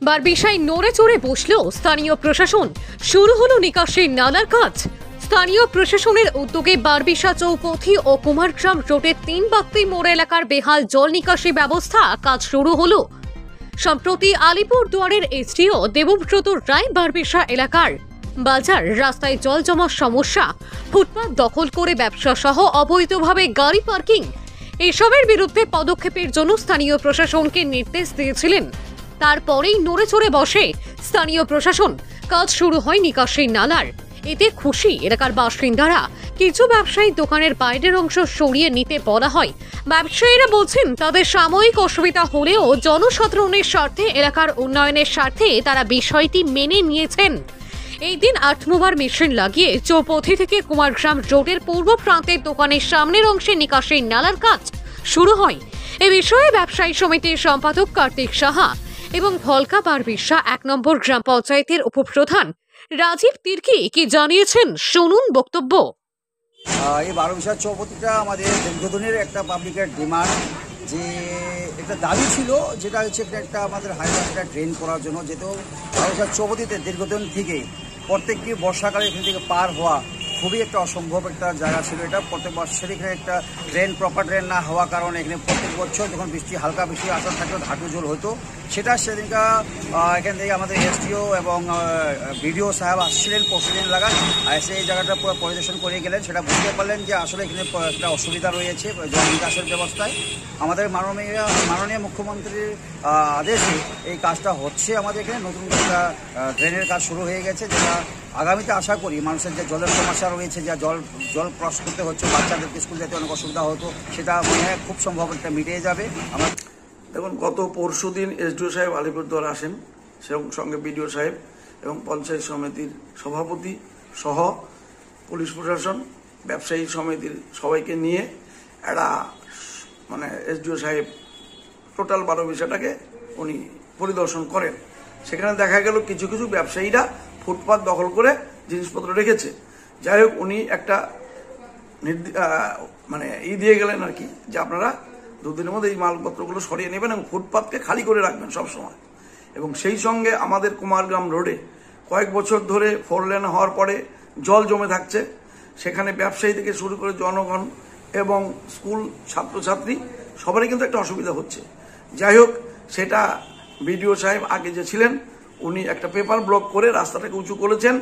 বারবিশায় নড়ে চড়ে বসলো স্থানীয় প্রশাসন। শুরু হলো নিকাশির নালার কাজ। স্থানীয় প্রশাসনের উদ্যোগে বারবিশা চৌপথি ও কুমারগ্রাম রোডের ৩ বাক্তি মোড় এলাকার বেহাল জল নিকাশি ব্যবস্থা কাজ শুরু হলো। সম্প্রতি আলিপুরদুয়ারের এসডিও দেবব্রত রায় বারবিশা এলাকার বাজার রাস্তায় জল জমার সমস্যা, ফুটপাত দখল করে ব্যবসা সহ অবৈধভাবে গাড়ি পার্কিং এসবের বিরুদ্ধে পদক্ষেপের জন্য স্থানীয় প্রশাসনকে নির্দেশ দিয়েছিলেন। তারপরেই নড়ে চড়ে বসে স্থানীয় প্রশাসন। কাজ শুরু হয় নিকাশির নালার। এতে খুশি এলাকার বাসিন্দারা। কিছু ব্যবসায়ী দোকানের বাইরের অংশ সরিয়ে নিতে বলা হয়। ব্যবসায়ীরা বলছেন তাদের সাময়িক অসুবিধা হলেও জনসাধারণের স্বার্থে, এলাকার উন্নয়নের স্বার্থে তারা বিষয়টি মেনে নিয়েছেন। এই দিন ৮ নম্বর মেশিন লাগিয়ে চৌপথি থেকে কুমারগ্রাম রোডের পূর্ব প্রান্তের দোকানের সামনের অংশে নিকাশির নালার কাজ শুরু হয়। এ বিষয়ে ব্যবসায়ী সমিতির সম্পাদক কার্তিক সাহা এবং ভলকা বারবিশা ১ নম্বর গ্রাম পঞ্চায়েতের উপপ্রধান রাজীব তির্কি কি জানিয়েছেন, শুনুন বক্তব্য। এই বারবিশা চৌপথিটা আমাদের দীর্ঘদিনের একটা পাবলিকের ডিমান্ড, যে একটা দাবি ছিল, যেটা হচ্ছে একটা আমাদের হাইওয়ে একটা ড্রেন করার জন্য। যেহেতু বারবিশা চৌপথিতে দীর্ঘদিন থেকেই প্রত্যেকটি বর্ষাকালে এখান থেকে পার হওয়া খুবই একটা অসম্ভব একটা জায়গা ছিল। এটা প্রত্যেক বছর এখানে একটা ড্রেন, প্রপার ড্রেন না হওয়ার কারণে এখানে প্রত্যেক বছর যখন বৃষ্টি হালকা বৃষ্টি আসা থাকতো হাঁটু জল হতো। সেটা সেদিনকা এখান থেকে আমাদের এসডিও এবং বিডিও সাহেব আসছিলেন পরশুদিন লাগান, এসে এই জায়গাটা পুরো পরিদর্শন করে গেলেন। সেটা বুঝতে পারলেন যে আসলে এখানে একটা অসুবিধা রয়েছে জল নিকাশের ব্যবস্থায়। আমাদের মাননীয় মুখ্যমন্ত্রীর আদেশে এই কাজটা হচ্ছে। আমাদের এখানে নতুন একটা ড্রেনের কাজ শুরু হয়ে গেছে, যেটা আগামীতে আশা করি মানুষের যে জলের সমস্যা রয়েছে, যা জল ক্রস করতে হচ্ছে, বাচ্চাদেরকে স্কুল যেতে অনেক অসুবিধা হতো, সেটা মনে হয় খুব সম্ভব একটা মিটিয়ে যাবে। আমার দেখুন, গত পরশুদিন এসডিও সাহেব আলিপুরদুয়ার আসেন, সঙ্গে বিডিও সাহেব এবং পঞ্চায়েত সমিতির সভাপতি সহ পুলিশ প্রশাসন, ব্যবসায়ী সমিতির সবাইকে নিয়ে একটা এসডিও সাহেব টোটাল বারবিশাটাকে উনি পরিদর্শন করেন। সেখানে দেখা গেল কিছু কিছু ব্যবসায়ীরা ফুটপাত দখল করে জিনিসপত্র রেখেছে। যাই হোক, উনি একটা দিয়ে গেলেন আর কি, যে আপনারা 2 দিনের মধ্যে এই মালপত্রগুলো সরিয়ে নেবেন এবং ফুটপাতকে খালি করে রাখবেন সবসময়। এবং সেই সঙ্গে আমাদের কুমারগ্রাম রোডে কয়েক বছর ধরে 4 লেন হওয়ার পরে জল জমে থাকছে। সেখানে ব্যবসায়ী থেকে শুরু করে জনগণ এবং স্কুল ছাত্রছাত্রী সবারই কিন্তু একটা অসুবিধা হচ্ছে। যাই হোক, সেটা বিডিও সাহেব আগে যে ছিলেন উনি একটা পেপার ব্লক করে রাস্তাটাকে উঁচু করেছেন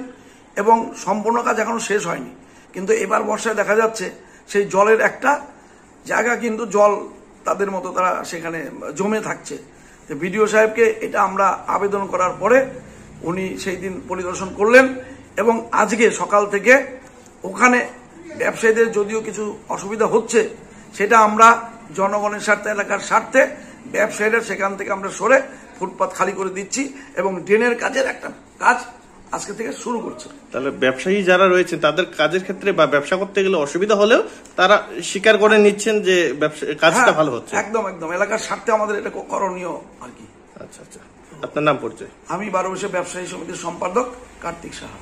এবং সম্পূর্ণ কাজ এখনো শেষ হয়নি। কিন্তু এবার বর্ষায় দেখা যাচ্ছে সেই জলের একটা জায়গা কিন্তু জল তাদের মতো তারা সেখানে জমে থাকছে। বিডিও সাহেবকে এটা আমরা আবেদন করার পরে উনি সেই দিন পরিদর্শন করলেন এবং আজকে সকাল থেকে ওখানে ব্যবসায়ীদের যদিও কিছু অসুবিধা হচ্ছে, সেটা আমরা জনগণের স্বার্থে, এলাকার স্বার্থে ব্যবসায়ীরা সেখান থেকে আমরা সরে ফুটপাত খালি করে দিচ্ছি এবং ড্রেনের কাজের একটা কাজ আজকে থেকে শুরু করছে। তাহলে ব্যবসায়ী যারা রয়েছে তাদের কাজের ক্ষেত্রে বা ব্যবসা করতে গেলে অসুবিধা হলেও তারা স্বীকার করে নিচ্ছেন যে কাজটা ভালো হচ্ছে। একদম একদম এলাকার স্বার্থে আমাদের এটা করণীয় আর কি। আচ্ছা, আপনার নাম পরিচয়? আমি বারবিশা ব্যবসায়ী সমিতির সম্পাদক কার্তিক সাহা।